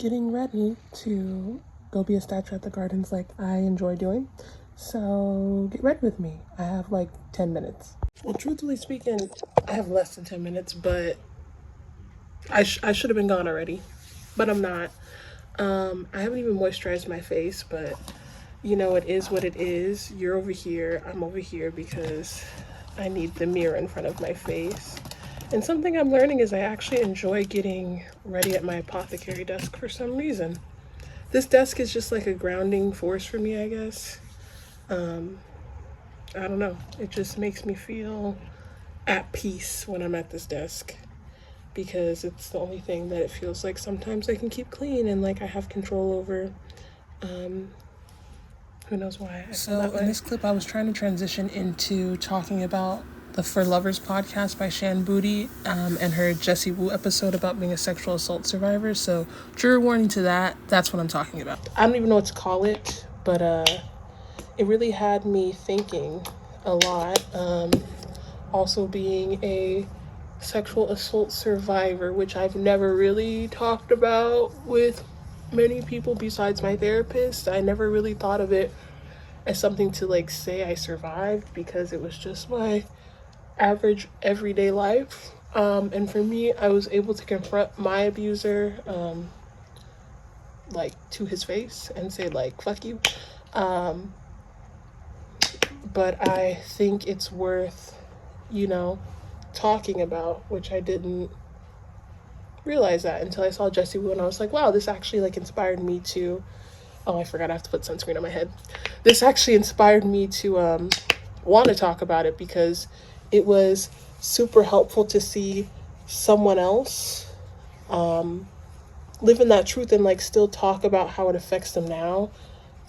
getting ready to go be a statue at the gardens like I enjoy doing. So get ready with me. I have like 10 minutes. Well, truthfully speaking, I have less than 10 minutes, but I should have been gone already, but I'm not. I haven't even moisturized my face, but you know, it is what it is. You're over here, I'm over here because I need the mirror in front of my face. And something I'm learning is I actually enjoy getting ready at my apothecary desk for some reason. This desk is just like a grounding force for me, I guess. I don't know. It just makes me feel at peace when I'm at this desk because it's the only thing that it feels like sometimes I can keep clean and like I have control over. Who knows why I feel that way. In this clip, I was trying to transition into talking about the For Lovers podcast by Shan and her Jessie Woo episode about being a sexual assault survivor. So trigger warning to that. That's what I'm talking about. I don't even know what to call it, but it really had me thinking a lot. Also being a sexual assault survivor, which I've never really talked about with many people besides my therapist. I never really thought of it as something to like say I survived because it was just my average everyday life. And for me, I was able to confront my abuser like to his face and say like fuck you. But I think it's worth, you know, talking about, which I didn't realize that until I saw Jessie Woo and I was like, wow, this actually like inspired me to, oh, I forgot I have to put sunscreen on my head. This actually inspired me to want to talk about it because it was super helpful to see someone else live in that truth and like still talk about how it affects them now.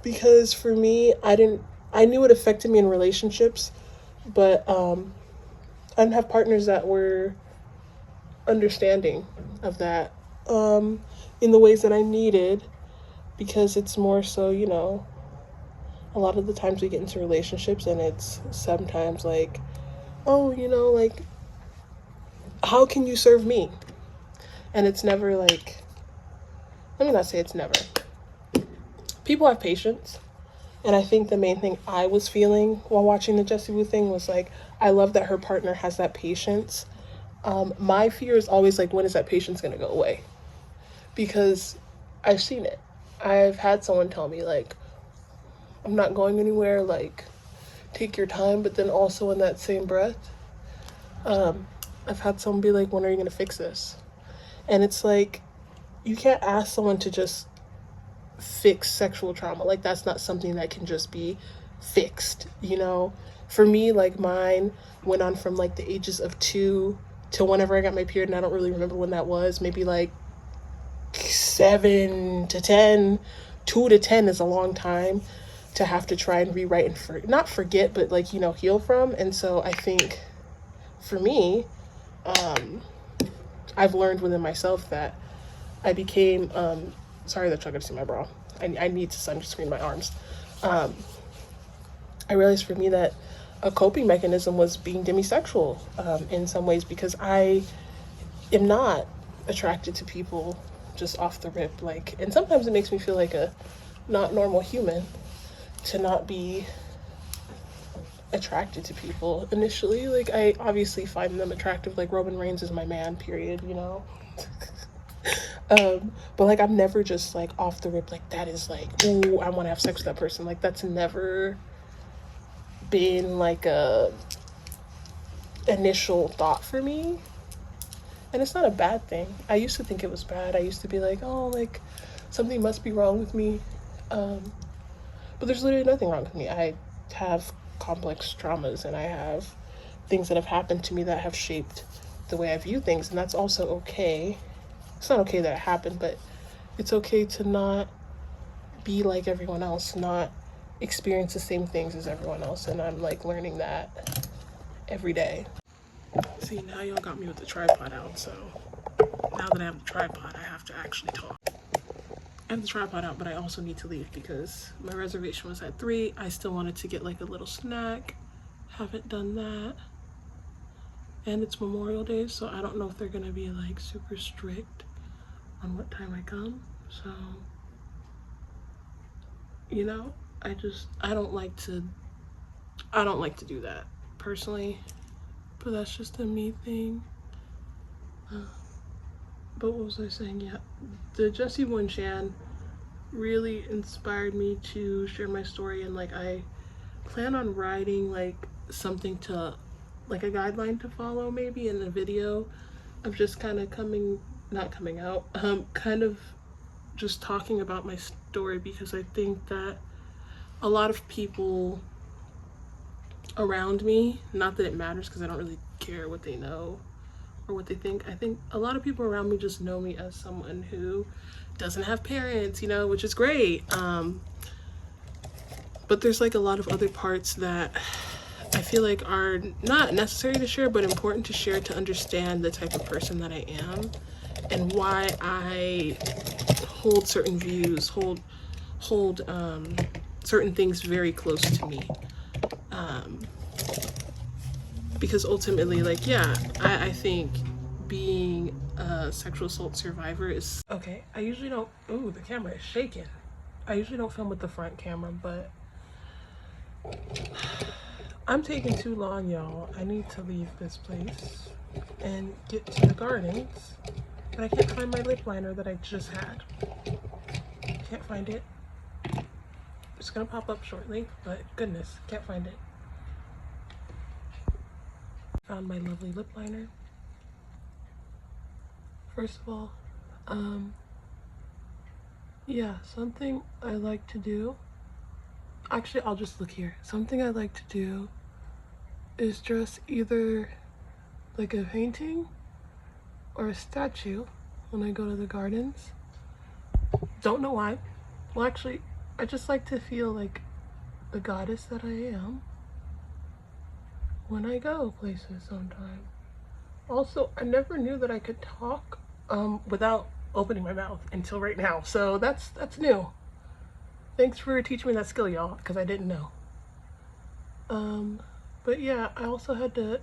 Because for me, I knew it affected me in relationships, but I didn't have partners that were understanding of that in the ways that I needed, because it's more so, you know, a lot of the times we get into relationships and it's sometimes like, oh, you know, like, how can you serve me? And it's never like, let me not say it's never. People have patience. And I think the main thing I was feeling while watching the Jessie Woo thing was like, I love that her partner has that patience. My fear is always like, when is that patience going to go away? Because I've seen it. I've had someone tell me like, I'm not going anywhere, like, take your time. But then also in that same breath, I've had someone be like, when are you going to fix this? And it's like, you can't ask someone to just fix sexual trauma. Like, that's not something that can just be fixed, you know? For me, like, mine went on from like the ages of 2 till whenever I got my period, and I don't really remember when that was. Maybe like 7 to 10. 2 to 10 is a long time to have to try and rewrite and not forget, but like, you know, heal from. And so I think for me, I've learned within myself that I became sorry that y'all gotta see my bra. I need to sunscreen my arms. I realized for me that a coping mechanism was being demisexual in some ways, because I am not attracted to people just off the rip. Like, and sometimes it makes me feel like a not normal human to not be attracted to people initially. Like, I obviously find them attractive. Like, Roman Reigns is my man, period, you know? But like, I'm never just like off the rip like that is like, ooh, I want to have sex with that person. Like, that's never been like a initial thought for me. And it's not a bad thing. I used to think it was bad. I used to be like, oh, like, something must be wrong with me. But there's literally nothing wrong with me. I have complex traumas and I have things that have happened to me that have shaped the way I view things, and that's also okay. It's not okay that it happened, but it's okay to not be like everyone else, not experience the same things as everyone else. And I'm like learning that every day. See, now y'all got me with the tripod out, so now that I have the tripod, I have to actually talk. I have the tripod out, but I also need to leave because my reservation was at 3. I still wanted to get like a little snack. Haven't done that. And it's Memorial Day, so I don't know if they're gonna be like super strict on what time I come. So, you know, I don't like to do that personally, but that's just a me thing. But what was I saying? Yeah, the Jesse one Shan really inspired me to share my story, and like I plan on writing like something to, like a guideline to follow maybe in a video of just kind of not coming out, kind of just talking about my story, because I think that a lot of people around me, not that it matters because I don't really care what they know or what they think. I think a lot of people around me just know me as someone who doesn't have parents, you know, which is great. But there's like a lot of other parts that I feel like are not necessary to share, but important to share to understand the type of person that I am and why I hold certain views, hold certain things very close to me. Because ultimately, like, yeah, I think being a sexual assault survivor is okay. I usually don't. Ooh, the camera is shaking. I usually don't film with the front camera, but I'm taking too long, y'all. I need to leave this place and get to the gardens, but I can't find my lip liner that I just had. Can't find it. It's gonna pop up shortly, but goodness, can't find it. Found my lovely lip liner. First of all, yeah, something I like to do, actually I'll just look here. Something I like to do is dress either like a painting or a statue when I go to the gardens. Don't know why. Well, actually, I just like to feel like the goddess that I am when I go places sometimes. Also, I never knew that I could talk without opening my mouth until right now. So that's new. Thanks for teaching me that skill, y'all, because I didn't know. But yeah, I also had to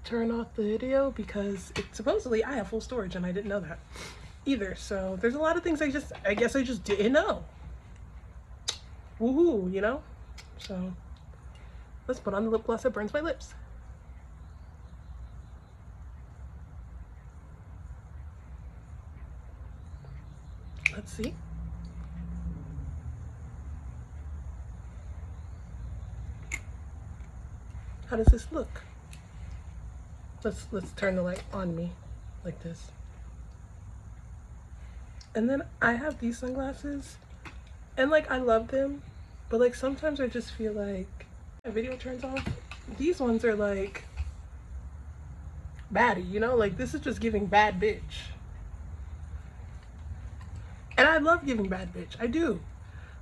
turn off the video because supposedly I have full storage and I didn't know that either. So there's a lot of things I guess I just didn't know. Woohoo, you know? So let's put on the lip gloss that burns my lips. Let's see. How does this look? Let's turn the light on me like this. And then I have these sunglasses and like I love them, but like sometimes I just feel like a video turns off. These ones are like baddie, you know, like this is just giving bad bitch. And I love giving bad bitch, I do.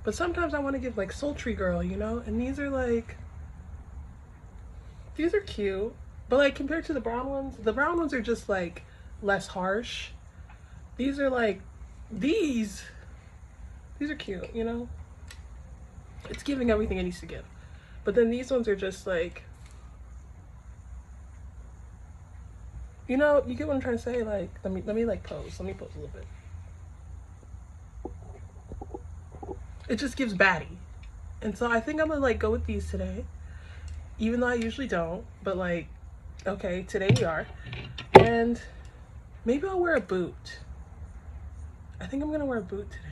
But sometimes I want to give like sultry girl, you know? And these are like, these are cute. But like compared to the brown ones are just like less harsh. These are like, these are cute, you know? It's giving everything it needs to give. But then these ones are just like, you know, you get what I'm trying to say? Like, let me like pose. Let me pose a little bit. It just gives baddie. And so I think I'm gonna like go with these today. Even though I usually don't, but like, okay, today we are. And maybe I'll wear a boot. I think I'm gonna wear a boot today.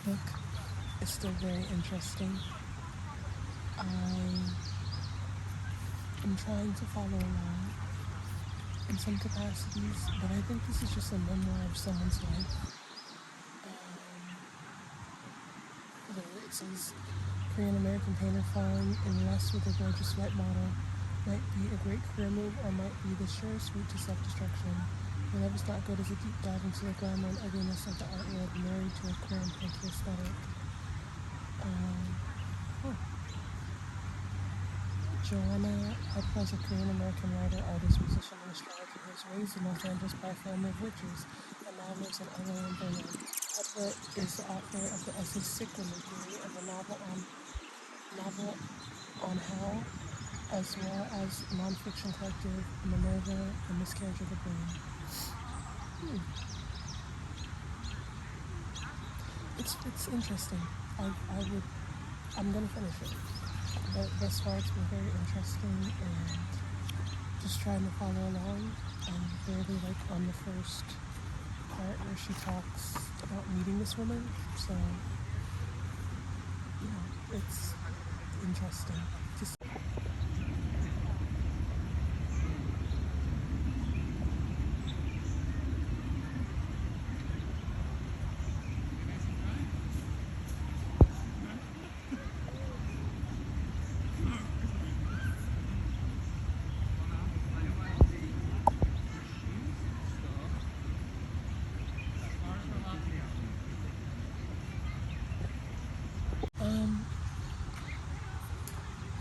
book is still very interesting. I am trying to follow along in some capacities, but I think this is just a memoir of someone's life. It says Korean American painter falling in lust with a gorgeous white model might be a great career move or might be the surest route to self-destruction. Your love is not good as a deep dive into the glamour and ugliness of the art world married to a Korean painter aesthetic. Huh. Joanna Hudpa is a Korean American writer, artist, musician, and astrologer who was raised in Los Angeles by a family of witches and now lives in LA and Berlin. Hudpa is the author of the essay Sick Woman Theory and the novel on Hell, as well as nonfiction collective Minerva, The Miscarriage of the Brain. It's interesting. I'm gonna finish it. But thus far it's been very interesting and just trying to follow along. I'm barely on the first part where she talks about meeting this woman. So it's interesting to see.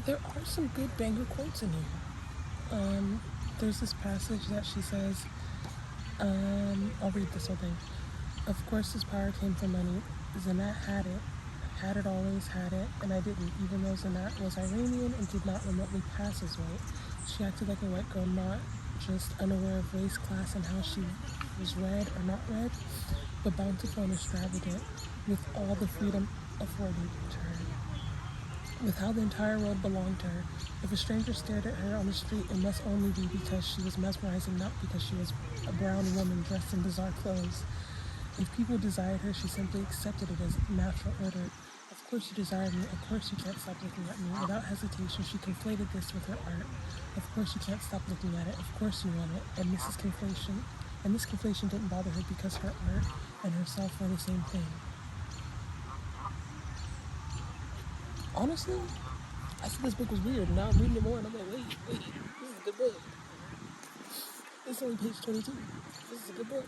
There are some good banger quotes in here. There's this passage that she says, I'll read this whole thing. Of course his power came from money. Zanat had it always, had it, and I didn't, even though Zanat was Iranian and did not remotely pass as white. She acted like a white girl, not just unaware of race, class, and how she was red or not red, but bountiful and extravagant, with all the freedom afforded to her. With how the entire world belonged to her. If a stranger stared at her on the street, it must only be because she was mesmerizing, not because she was a brown woman dressed in bizarre clothes. If people desired her, she simply accepted it as natural order. Of course you desire me, of course you can't stop looking at me. Without hesitation, she conflated this with her art. Of course you can't stop looking at it, of course you want it. And this conflation didn't bother her because her art and herself were the same thing. Honestly, I thought this book was weird. Now I'm reading it more and I'm like, wait, this is a good book. This is only page 22. This is a good book.